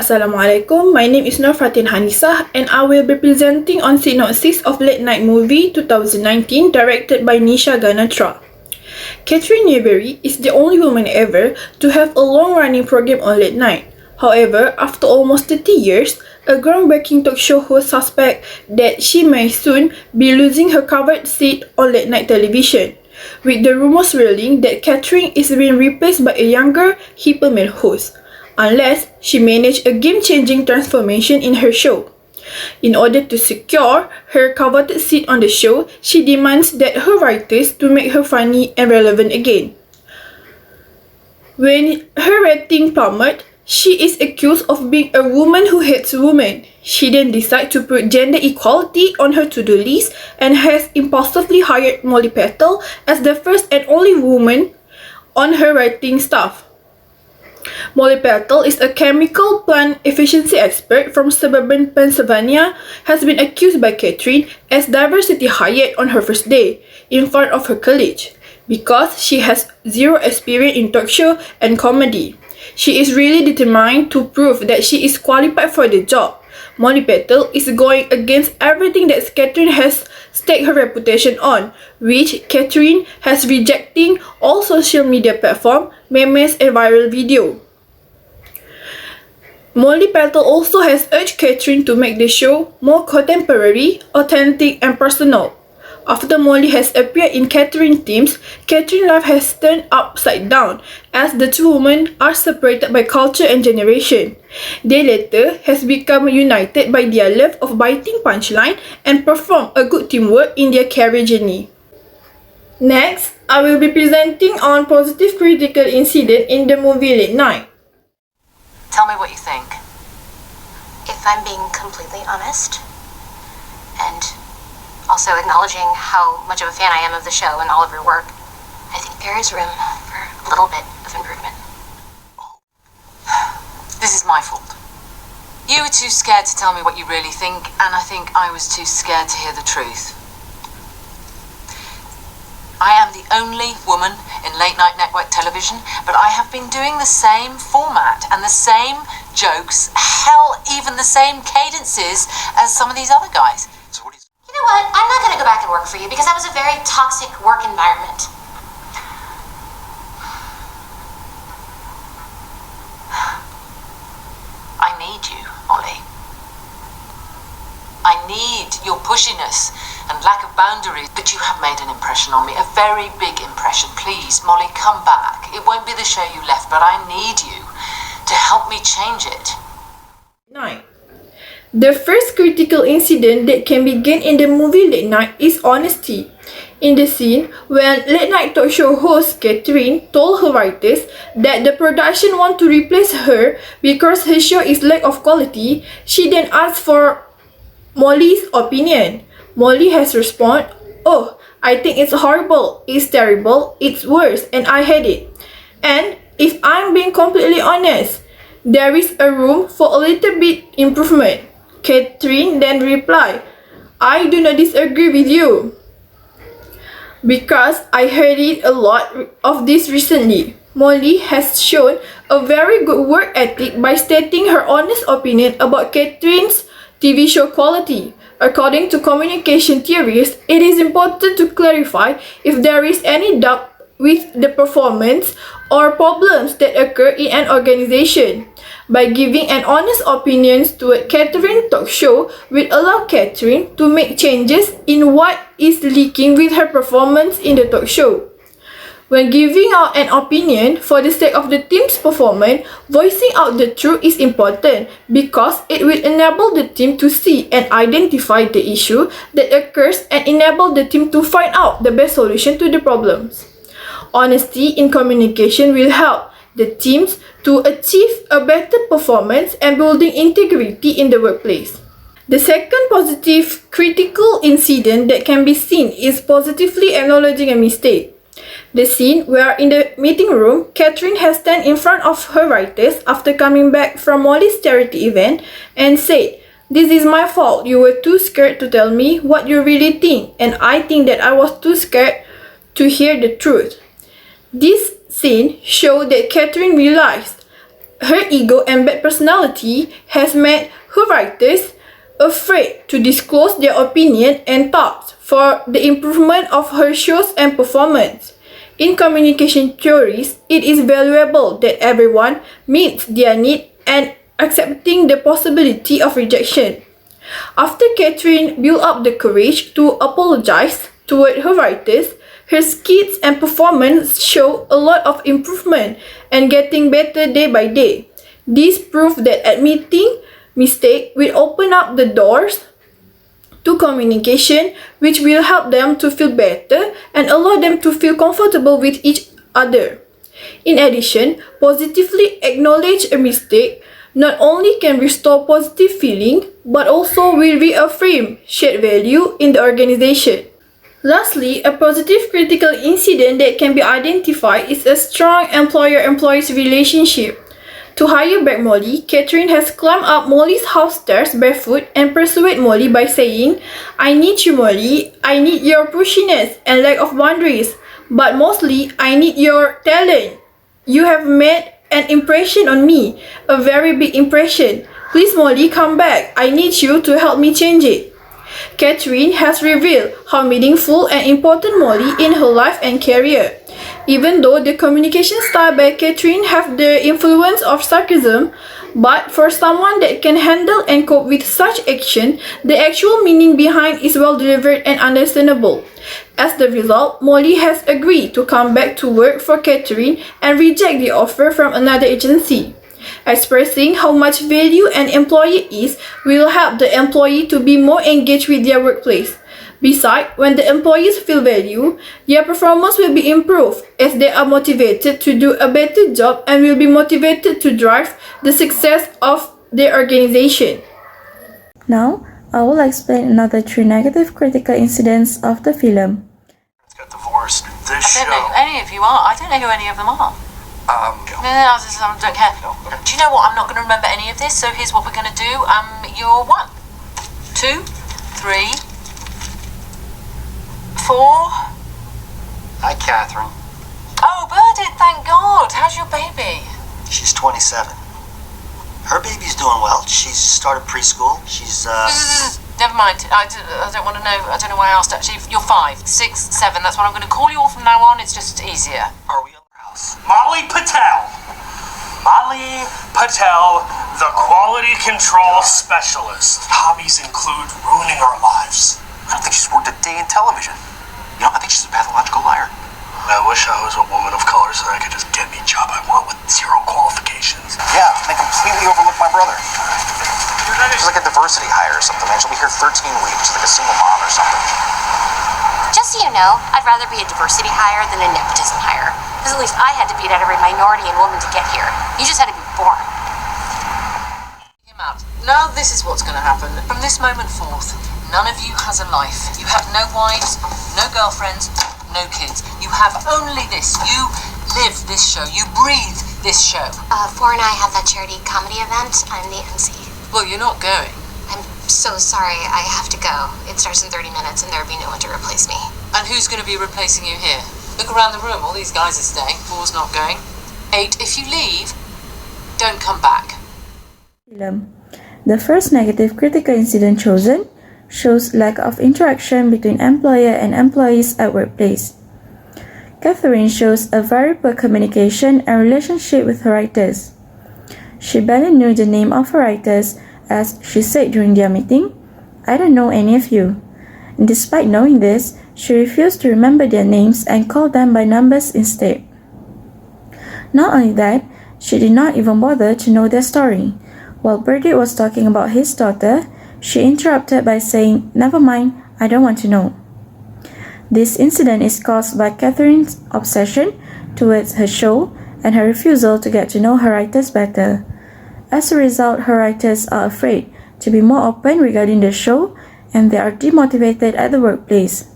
Assalamualaikum, my name is Nur Fatin Hanisah and I will be presenting on synopsis of Late Night Movie 2019 directed by Nisha Ganatra. Catherine Newberry is the only woman ever to have a long-running program on late night. However, after almost 30 years, a groundbreaking talk show host suspects that she may soon be losing her covered seat on late night television, with the rumors swirling that Catherine is being replaced by a younger, hipper male host, unless she manages a game-changing transformation in her show. In order to secure her coveted seat on the show, she demands that her writers to make her funny and relevant again. When her rating plummets, she is accused of being a woman who hates women. She then decides to put gender equality on her to-do list and has impulsively hired Molly Petal as the first and only woman on her writing staff. Molly Petal is a chemical plant efficiency expert from suburban Pennsylvania, has been accused by Catherine as diversity hired on her first day in front of her colleagues because she has zero experience in talk show and comedy. She is really determined to prove that she is qualified for the job. Molly Petal is going against everything that Catherine has staked her reputation on, which Catherine has rejecting all social media platforms, memes and viral video. Molly Petal also has urged Catherine to make the show more contemporary, authentic and personal. After Molly has appeared in Catherine's teams, Catherine's life has turned upside down as the two women are separated by culture and generation. They later has become united by their love of biting punchline and perform a good teamwork in their career journey. Next, I will be presenting on positive critical incident in the movie Late Night. Tell me what you think. If I'm being completely honest, and also acknowledging how much of a fan I am of the show and all of your work, I think there is room for a little bit of improvement. This is my fault. You were too scared to tell me what you really think, and I think I was too scared to hear the truth. I am the only woman in late night network television, but I have been doing the same format and the same jokes, hell, even the same cadences as some of these other guys. You know what? I'm not going to go back and work for you because that was a very toxic work environment. I need you, Molly. I need your pushiness and lack of boundaries, but you have made an impression on me, a very big impression. Please, Molly, come back. It won't be the show you left, but I need you to help me change it. 9. The first critical incident that can be gained in the movie Late Night is honesty. In the scene when late night talk show host Catherine told her writers that the production want to replace her because her show is lack of quality, she then asked for Molly's opinion. Molly has responded, "Oh, I think it's horrible, it's terrible, it's worse, and I hate it. And if I'm being completely honest, there is a room for a little bit improvement." Catherine then replied, "I do not disagree with you, because I heard it a lot of this recently." Molly has shown a very good work ethic by stating her honest opinion about Catherine's TV show quality. According to communication theorists, it is important to clarify if there is any doubt with the performance or problems that occur in an organization. By giving an honest opinion to a Catherine talk show will allow Catherine to make changes in what is leaking with her performance in the talk show. When giving out an opinion for the sake of the team's performance, voicing out the truth is important because it will enable the team to see and identify the issue that occurs and enable the team to find out the best solution to the problems. Honesty in communication will help the teams to achieve a better performance and building integrity in the workplace. The second positive critical incident that can be seen is positively acknowledging a mistake. The scene where in the meeting room, Catherine has stand in front of her writers after coming back from Molly's charity event and said, "This is my fault. You were too scared to tell me what you really think, and I think that I was too scared to hear the truth." This scene showed that Catherine realized her ego and bad personality has made her writers afraid to disclose their opinion and thoughts for the improvement of her shows and performance. In communication theories, it is valuable that everyone meets their need and accepting the possibility of rejection. After Catherine built up the courage to apologize toward her writers, her skits and performance show a lot of improvement and getting better day by day. This proved that admitting mistake will open up the doors to communication, which will help them to feel better and allow them to feel comfortable with each other. In addition, positively acknowledge a mistake not only can restore positive feeling, but also will reaffirm shared value in the organization. Lastly, a positive critical incident that can be identified is a strong employer-employees relationship. To hire back Molly, Catherine has climbed up Molly's house stairs barefoot and persuade Molly by saying, "I need you, Molly. I need your pushiness and lack of boundaries. But mostly, I need your talent. You have made an impression on me, a very big impression. Please, Molly, come back. I need you to help me change it." Catherine has revealed how meaningful and important Molly in her life and career. Even though the communication style by Catherine have the influence of sarcasm, but for someone that can handle and cope with such action, the actual meaning behind is well delivered and understandable. As the result, Molly has agreed to come back to work for Catherine and reject the offer from another agency. Expressing how much value an employee is will help the employee to be more engaged with their workplace. Besides, when the employees feel value, their performance will be improved as they are motivated to do a better job and will be motivated to drive the success of their organization. Now, I will explain another 3 negative critical incidents of the film. Got divorced. This I don't know show. who any of you are. I don't know who any of them are. No, I don't care. Do you know what? I'm not going to remember any of this, so here's what we're going to do. You're 1, 2, 3, 4. Hi, Catherine. Oh, Burdett, thank God. How's your baby? She's 27. Her baby's doing well. She's started preschool. She's, Never mind. I don't want to know. I don't know why I asked, actually. You're 5, 6, 7. That's what I'm going to call you all from now on. It's just easier. Are we at her house? Molly Patel. Molly Patel, the quality control specialist. Hobbies include ruining our lives. I don't think she's worked a day in television. You know, I think she's a pathological liar. I wish I was a woman of color so I could just get any job I want with 0 qualifications. Yeah, they completely overlooked my brother. She's like a diversity hire or something, man. She'll be here 13 weeks, like a single mom or something. Just so you know, I'd rather be a diversity hire than a nepotism hire. Because at least I had to beat out every minority and woman to get here. You just had to be born. Him out. Now this is what's going to happen. From this moment forth, none of you has a life. You have no wives, no girlfriends, no kids. You have only this. You live this show. You breathe this show. 4 and I have that charity comedy event. I'm the MC. Well, you're not going. I'm so sorry. I have to go. It starts in 30 minutes and there'll be no one to replace me. And who's going to be replacing you here? Look around the room. All these guys are staying. 4's not going. 8, if you leave, don't come back. The first negative critical incident chosen shows lack of interaction between employer and employees at workplace. Catherine shows a very poor communication and relationship with her writers. She barely knew the name of her writers, as she said during their meeting, "I don't know any of you." And despite knowing this, she refused to remember their names and called them by numbers instead. Not only that, she did not even bother to know their story. While Burdett was talking about his daughter, she interrupted by saying, "Never mind, I don't want to know." This incident is caused by Catherine's obsession towards her show and her refusal to get to know her writers better. As a result, her writers are afraid to be more open regarding the show, and they are demotivated at the workplace.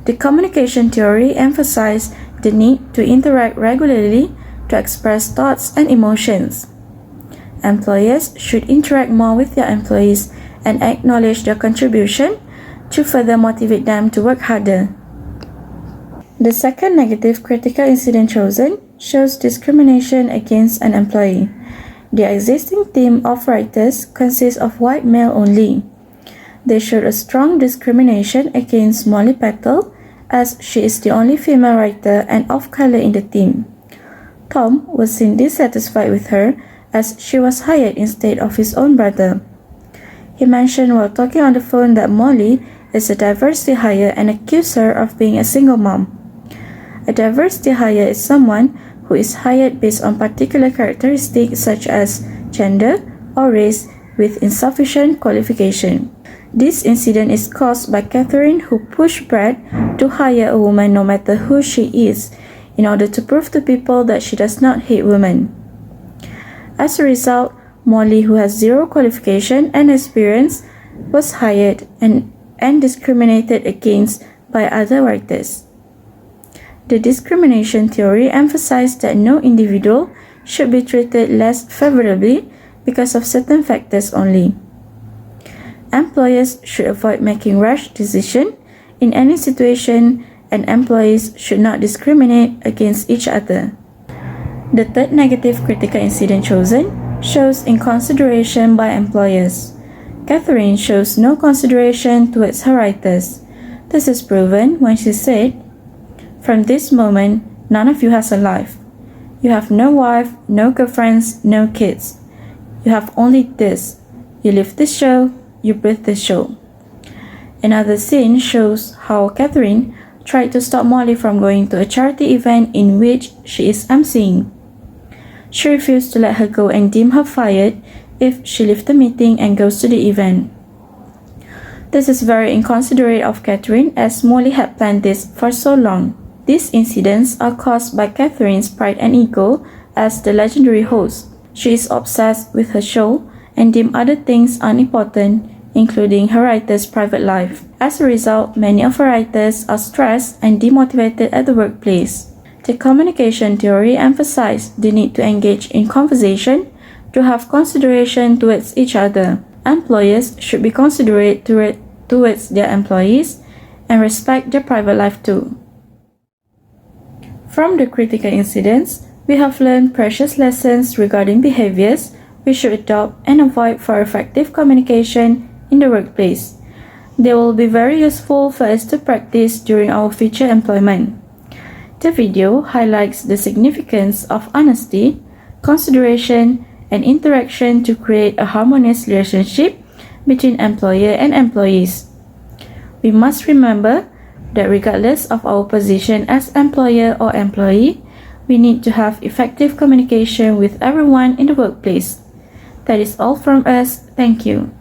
The communication theory emphasized the need to interact regularly to express thoughts and emotions. Employers should interact more with their employees and acknowledge their contribution to further motivate them to work harder. The second negative critical incident chosen shows discrimination against an employee. The existing team of writers consists of white male only. They showed a strong discrimination against Molly Petal, as she is the only female writer and of color in the team. Tom was seen dissatisfied with her as she was hired instead of his own brother. He mentioned while talking on the phone that Molly is a diversity hire and accused her of being a single mom. A diversity hire is someone who is hired based on particular characteristics such as gender or race with insufficient qualification. This incident is caused by Catherine, who pushed Brad to hire a woman no matter who she is, in order to prove to people that she does not hate women. As a result, Molly, who has zero qualification and experience, was hired and discriminated against by other writers. The discrimination theory emphasized that no individual should be treated less favorably because of certain factors only. Employers should avoid making rash decisions in any situation, and employees should not discriminate against each other. The third negative critical incident chosen shows inconsideration by employers. Catherine shows no consideration towards her writers. This is proven when she said, "From this moment, none of you has a life. You have no wife, no girlfriends, no kids. You have only this. You live this show, you breathe this show." Another scene shows how Catherine tried to stop Molly from going to a charity event in which she is emceeing. She refused to let her go and deemed her fired if she leaves the meeting and goes to the event. This is very inconsiderate of Catherine, as Molly had planned this for so long. These incidents are caused by Catherine's pride and ego as the legendary host. She is obsessed with her show and deems other things unimportant, including her writer's private life. As a result, many of her writers are stressed and demotivated at the workplace. The communication theory emphasized the need to engage in conversation to have consideration towards each other. Employers should be considerate towards their employees and respect their private life too. From the critical incidents, we have learned precious lessons regarding behaviors we should adopt and avoid for effective communication in the workplace. They will be very useful for us to practice during our future employment. The video highlights the significance of honesty, consideration, and interaction to create a harmonious relationship between employer and employees. We must remember that regardless of our position as employer or employee, we need to have effective communication with everyone in the workplace. That is all from us. Thank you.